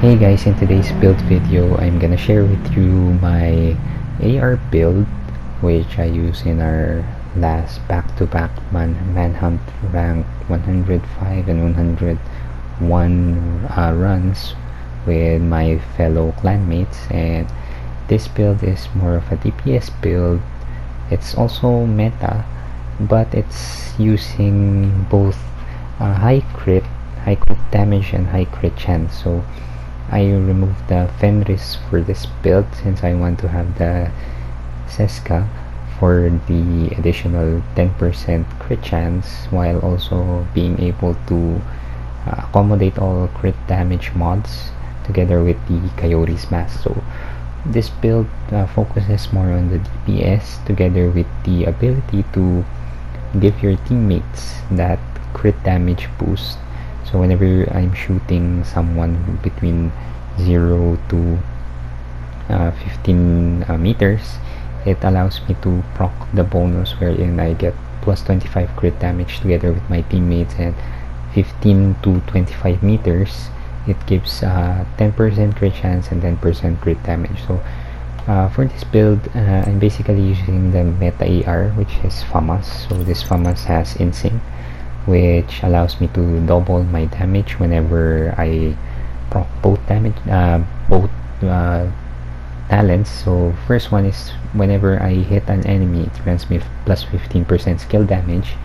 Hey guys, in today's build video, I'm gonna share with you my AR build which I use in our last back-to-back Manhunt rank 105 and 101 runs with my fellow clanmates. And this build is more of a DPS build. It's also meta, but it's using both high crit damage and high crit chance. So I removed the Fenris for this build since I want to have the Seska for the additional 10% crit chance, while also being able to accommodate all crit damage mods together with the Coyote's mask. So this build focuses more on the DPS together with the ability to give your teammates that crit damage boost. So whenever I'm shooting someone between 0 to 15 meters, it allows me to proc the bonus wherein I get plus 25 crit damage together with my teammates, and 15 to 25 meters it gives 10% crit chance and 10% crit damage. So for this build, I'm basically using the meta AR, which is FAMAS. So this FAMAS has insync, which allows me to double my damage whenever I proc both talents. So first one is whenever I hit an enemy, it grants me plus 15% skill damage,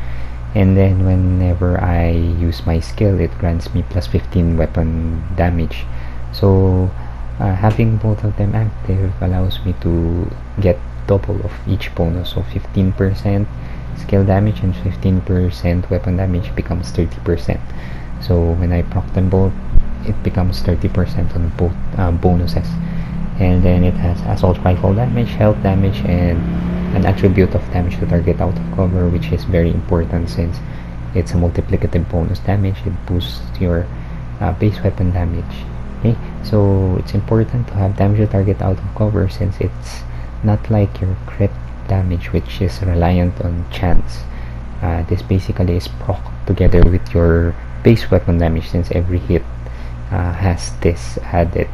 and then whenever I use my skill, it grants me plus 15 weapon damage. So having both of them active allows me to get double of each bonus. So 15% skill damage and 15% weapon damage becomes 30%. So when I proc them both, it becomes 30% on both bonuses. And then it has assault rifle damage, health damage, and an attribute of damage to target out of cover, which is very important since it's a multiplicative bonus damage. It boosts your base weapon damage. Okay, so it's important to have damage to target out of cover since it's not like your crit damage, which is reliant on chance. This basically is proc together with your base weapon damage, since every hit has this added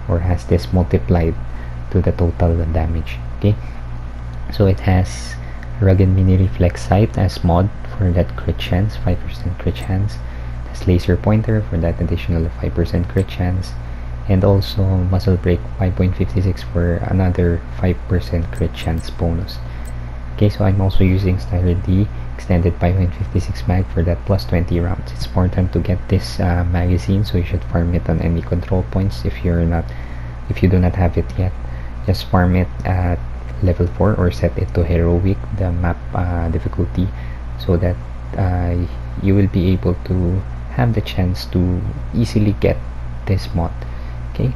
or has this multiplied to the total damage. Okay, so it has rugged mini reflex sight as mod for that crit chance, 5% crit chance. It has laser pointer for that additional 5% crit chance, and also muzzle brake 5.56 for another 5% crit chance bonus. Okay, so I'm also using Styler D extended 5.56 mag for that plus 20 rounds. It's important to get this magazine, so you should farm it on any control points. If you do not have it yet, just farm it at level 4 or set it to heroic, the map difficulty, so that you will be able to have the chance to easily get this mod. Okay,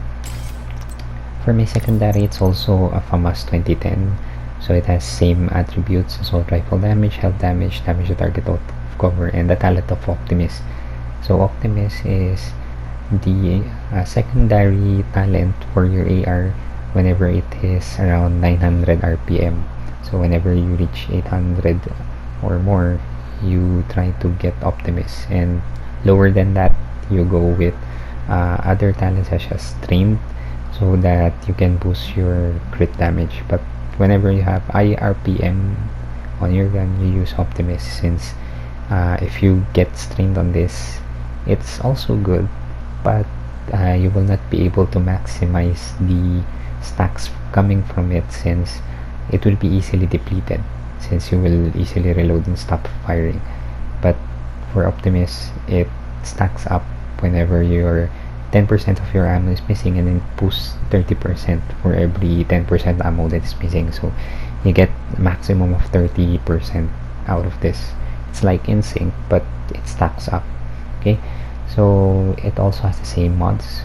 for my secondary, it's also a FAMAS 2010. So it has same attributes: assault rifle damage, health damage, damage to target out of cover, and the talent of Optimus. So Optimus is the secondary talent for your AR whenever it is around 900 RPM. So whenever you reach 800 or more, you try to get Optimus, and lower than that, you go with other talents such as trained, so that you can boost your crit damage. But whenever you have high RPM on your gun, you use Optimus, since if you get strained on this, it's also good, but you will not be able to maximize the stacks coming from it, since it will be easily depleted, since you will easily reload and stop firing. But for Optimus, it stacks up whenever your 10% of your ammo is missing, and then boosts 30% for every 10% ammo that is missing. So you get a maximum of 30% out of this. It's like insync, but it stacks up. Okay, so it also has the same mods: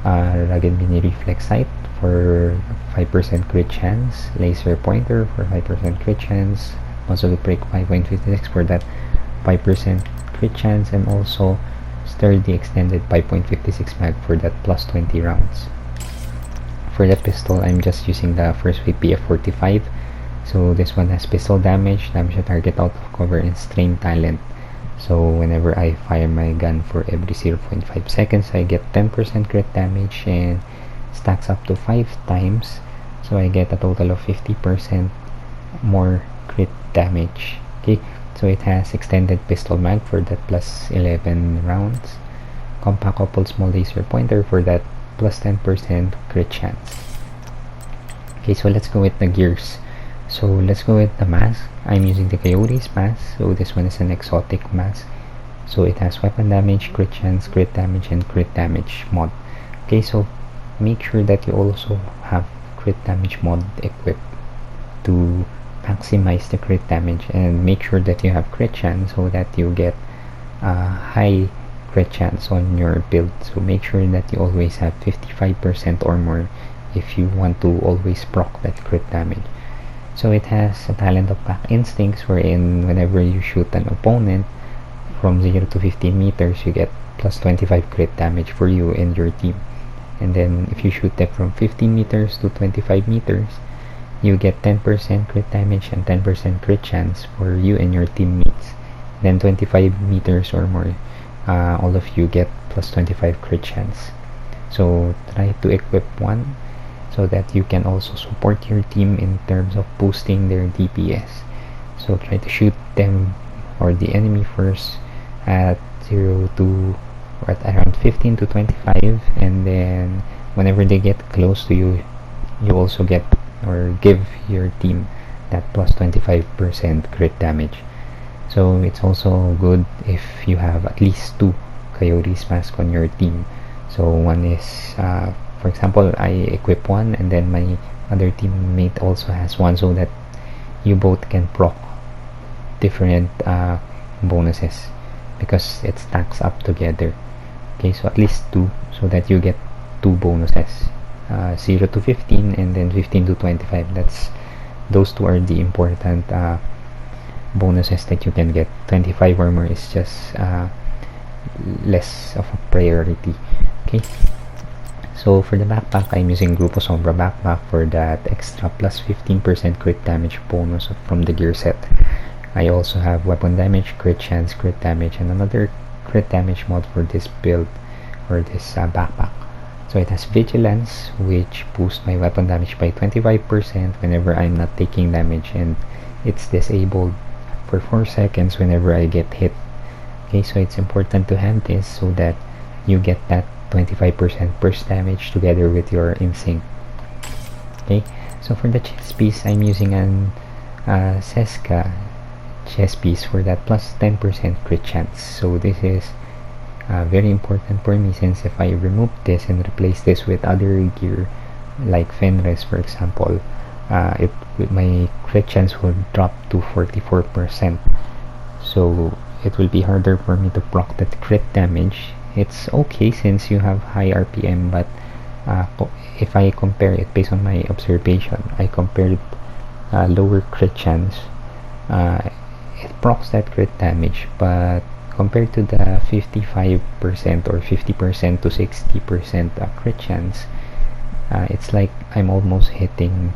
rugged mini reflex sight for 5% crit chance, laser pointer for 5% crit chance, muzzle brake 5.56 for that 5% crit chance, and also Sturdy extended 5.56 mag for that plus 20 rounds. For the pistol, I'm just using the first VPF 45. So this one has pistol damage, damage to target out of cover, and strain talent. So whenever I fire my gun for every 0.5 seconds, I get 10% crit damage, and stacks up to 5 times, so I get a total of 50% more crit damage. Okay, so it has extended pistol mag for that plus 11 rounds, compact couple small laser pointer for that plus 10% crit chance. Okay, so let's go with the gears. So let's go with the mask. I'm using the Coyote's mask. So this one is an exotic mask. So it has weapon damage, crit chance, crit damage, and crit damage mod. Okay, so make sure that you also have crit damage mod equipped to maximize the crit damage, and make sure that you have crit chance so that you get a high crit chance on your build. So make sure that you always have 55% or more if you want to always proc that crit damage. So it has a talent of pack instincts, wherein whenever you shoot an opponent from 0 to 15 meters, you get plus 25 crit damage for you and your team. And then if you shoot them from 15 meters to 25 meters, you get 10% crit damage and 10% crit chance for you and your teammates. Then 25 meters or more, all of you get plus 25 crit chance. So try to equip one so that you can also support your team in terms of boosting their DPS. So try to shoot them or the enemy first at 0 to or at around 15 to 25, and then whenever they get close to you, you also get or give your team that plus 25% crit damage. So it's also good if you have at least 2 Coyote's mask on your team. So one is for example, I equip one and then my other teammate also has one, so that you both can proc different bonuses because it stacks up together. Okay, so at least 2 so that you get 2 bonuses, 0 to 15 and then 15 to 25. Those 2 are the important bonuses that you can get. 25 or more is just less of a priority. Okay, so for the backpack, I'm using Grupo Sombra backpack for that extra plus 15% crit damage bonus from the gear set. I also have weapon damage, crit chance, crit damage, and another crit damage mod for this build or this backpack. So it has Vigilance, which boosts my weapon damage by 25% whenever I'm not taking damage, and it's disabled for 4 seconds whenever I get hit. Okay, so it's important to have this so that you get that 25% burst damage together with your instinct. Okay, so for the chest piece, I'm using an Seska chest piece for that plus 10% crit chance. So this is very important for me, since if I remove this and replace this with other gear like Fenris for example, my crit chance will drop to 44%. So it will be harder for me to proc that crit damage. It's okay since you have high RPM, but if I compare it based on my observation, I compared lower crit chance, it procs that crit damage, but compared to the 55% or 50% to 60% crit chance, it's like I'm almost hitting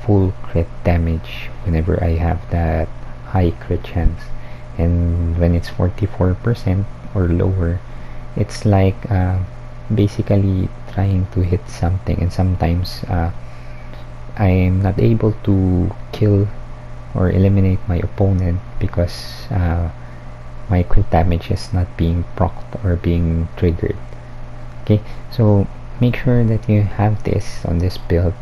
full crit damage whenever I have that high crit chance. And when it's 44% or lower, it's like basically trying to hit something, and sometimes I'm not able to kill or eliminate my opponent because my crit damage is not being procced or being triggered. Okay, so make sure that you have this on this build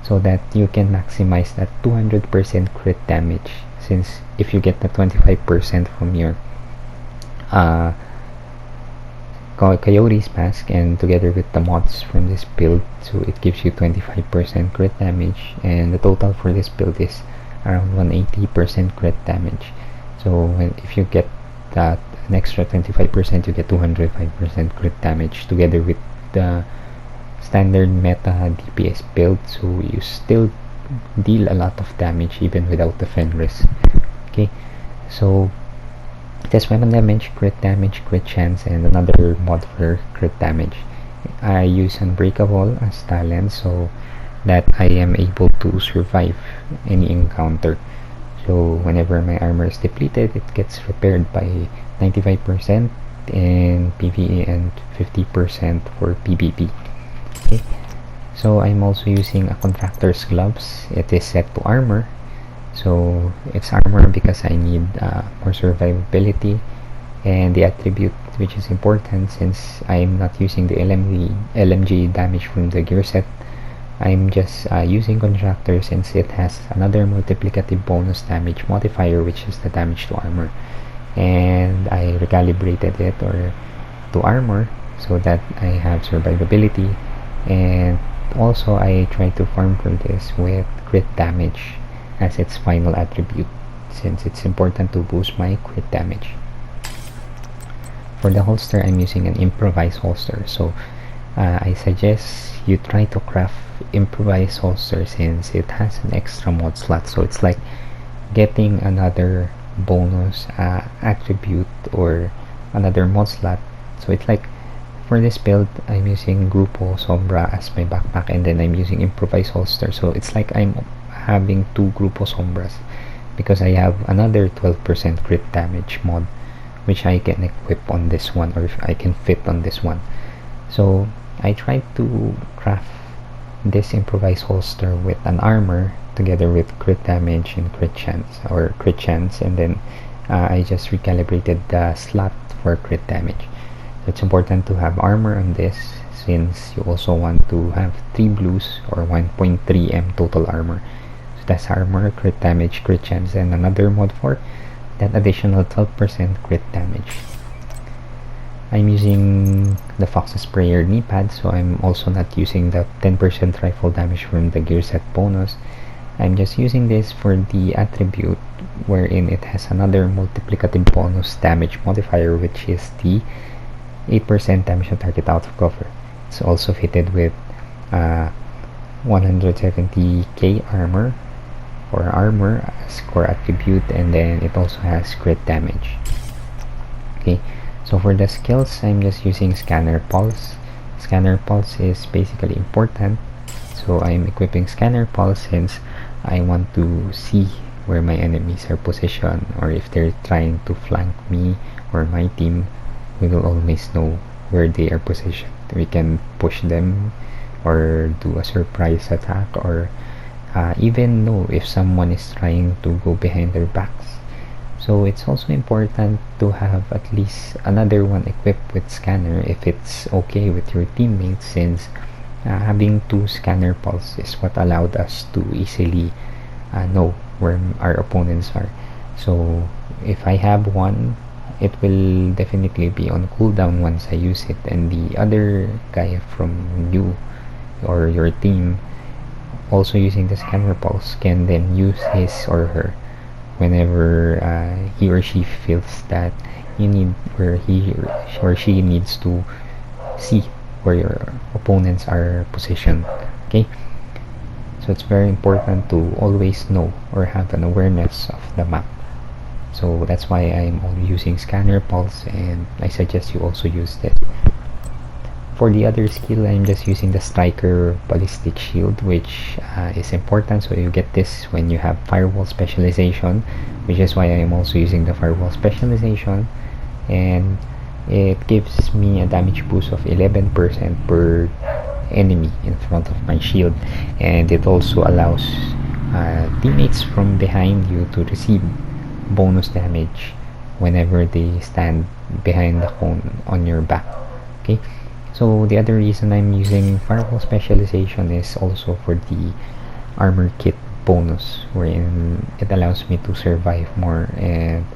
so that you can maximize that 200% crit damage, since if you get the 25% from your Coyote's mask and together with the mods from this build, so it gives you 25% crit damage, and the total for this build is around 180% crit damage. So if you get that an extra 25%, you get 205% crit damage together with the standard meta DPS build, so you still deal a lot of damage even without the Fenris. Okay, so it has weapon damage, crit damage, crit chance, and another mod for crit damage. I use Unbreakable as talent so that I am able to survive any encounter. So whenever my armor is depleted, it gets repaired by 95% in PvE and 50% for PvP. Okay. So I'm also using a contractor's gloves. It is set to armor. So it's armor because I need more survivability, and the attribute which is important since I'm not using the LMG damage from the gear set. I'm just using contractor since it has another multiplicative bonus damage modifier, which is the damage to armor, and I recalibrated it to armor so that I have survivability, and also I try to farm for this with crit damage as its final attribute since it's important to boost my crit damage. For the holster, I'm using an improvised holster, so I suggest you try to craft improvised holster since it has an extra mod slot, so it's like getting another bonus attribute or another mod slot. So it's like, for this build, I'm using Grupo Sombra as my backpack, and then I'm using improvised holster, so it's like I'm having two Grupo Sombras because I have another 12% crit damage mod which I can equip on this one, or I can fit on this one. So I tried to craft this improvised holster with an armor together with crit damage and crit chance, and then I just recalibrated the slot for crit damage. So it's important to have armor on this since you also want to have 3 blues or 1.3 M total armor. So that's armor, crit damage, crit chance, and another mod for that additional 12% crit damage. I'm using the Fox's Sprayer knee pad, so I'm also not using the 10% rifle damage from the gear set bonus. I'm just using this for the attribute wherein it has another multiplicative bonus damage modifier, which is the 8% damage to target out of cover. It's also fitted with 170k armor as core attribute, and then it also has crit damage. Okay, so for the skills, I'm just using Scanner Pulse. Scanner Pulse is basically important, so I'm equipping Scanner Pulse since I want to see where my enemies are positioned, or if they're trying to flank me or my team, we will always know where they are positioned. We can push them or do a surprise attack, or even know if someone is trying to go behind their backs. So it's also important to have at least another one equipped with scanner if it's okay with your teammates, since having 2 Scanner Pulse is what allowed us to easily know where our opponents are. So if I have one, it will definitely be on cooldown once I use it, and the other guy from you or your team also using the Scanner Pulse can then use his or her whenever he or she feels that he or she needs to see where your opponents are positioned. Okay, so it's very important to always know or have an awareness of the map. So that's why I'm only using Scanner Pulse, and I suggest you also use this. For the other skill, I'm just using the Striker Ballistic Shield, which is important. So you get this when you have Firewall Specialization, which is why I'm also using the Firewall Specialization, and it gives me a damage boost of 11% per enemy in front of my shield, and it also allows teammates from behind you to receive bonus damage whenever they stand behind the cone on your back. Okay, so the other reason I'm using Firewall Specialization is also for the armor kit bonus, wherein it allows me to survive more and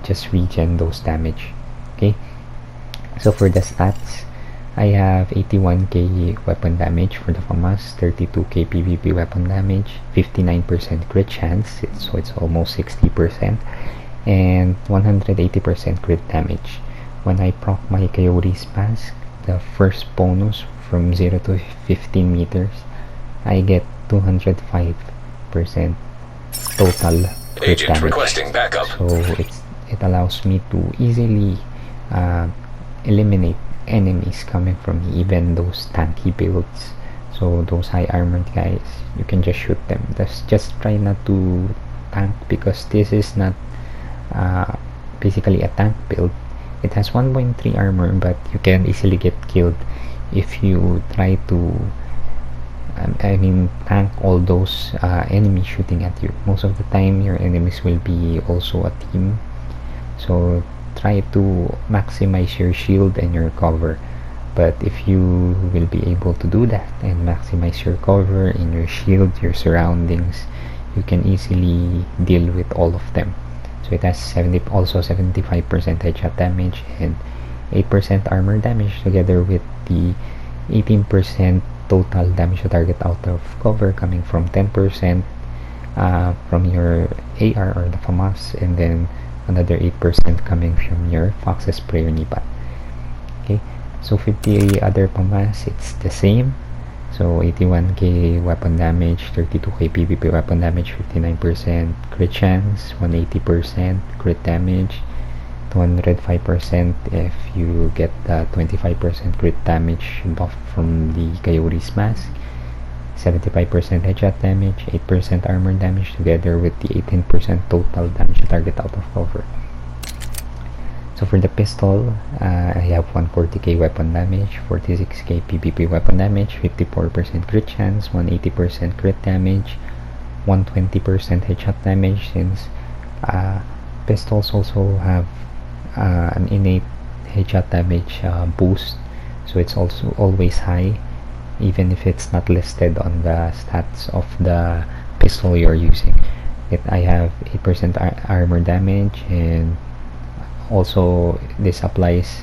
just regen those damage. Okay, so for the stats, I have 81k weapon damage for the FAMAS, 32k PvP weapon damage, 59% crit chance, so it's almost 60%, and 180% crit damage. When I proc my Coyote's mask, the first bonus from 0 to 15 meters, I get 205% total crit Agent damage. requesting backup. So it allows me to easily eliminate enemies coming from me, even those tanky builds. So those high armored guys, you can just shoot them. Just try not to tank, because this is not basically a tank build. It has 1.3 armor, but you can easily get killed if you try to tank all those enemies shooting at you. Most of the time your enemies will be also a team, so try to maximize your shield and your cover. But if you will be able to do that and maximize your cover and your shield, your surroundings, you can easily deal with all of them. So it has 75% headshot damage and 8% armor damage, together with the 18% total damage to target out of cover, coming from 10% from your AR or the FAMAS, and then another 8% coming from your Fox's Spray or Nipat. Okay, so 50 other FAMAS, it's the same. So 81k weapon damage, 32k PvP weapon damage, 59% crit chance, 180% crit damage, 205% if you get the 25% crit damage buff from the Coyote's mask, 75% headshot damage, 8% armor damage, together with the 18% total damage to target out of cover. So for the pistol, I have 140k weapon damage, 46k PvP weapon damage, 54% crit chance, 180% crit damage, 120% headshot damage, since pistols also have an innate headshot damage boost, so it's also always high, even if it's not listed on the stats of the pistol you're using. I have 8% armor damage, and also this applies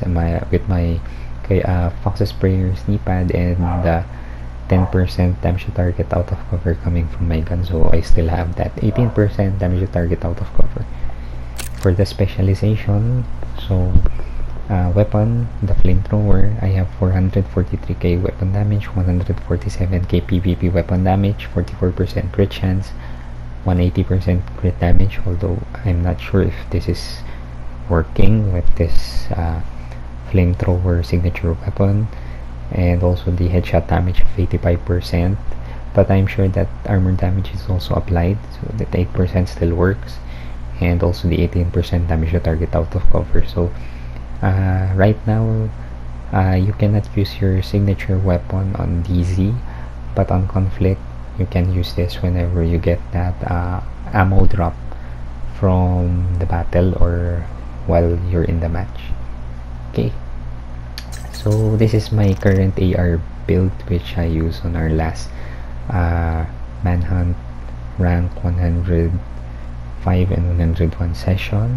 with my Fox's Sprayer Sneak Pad, and the 10% damage to target out of cover coming from my gun, so I still have that 18% damage to target out of cover. For the specialization, so weapon, the flamethrower, I have 443k weapon damage, 147k PvP weapon damage, 44% crit chance, 180% crit damage, although I'm not sure if this is working with this flamethrower signature weapon, and also the headshot damage of 85%, but I'm sure that armor damage is also applied, so that 8% still works, and also the 18% damage to target out of cover. So right now you cannot use your signature weapon on DZ, but on conflict you can use this whenever you get that ammo drop from the battle or while you're in the match. Okay, so this is my current AR build, which I use on our last Manhunt rank 105 and 101 session.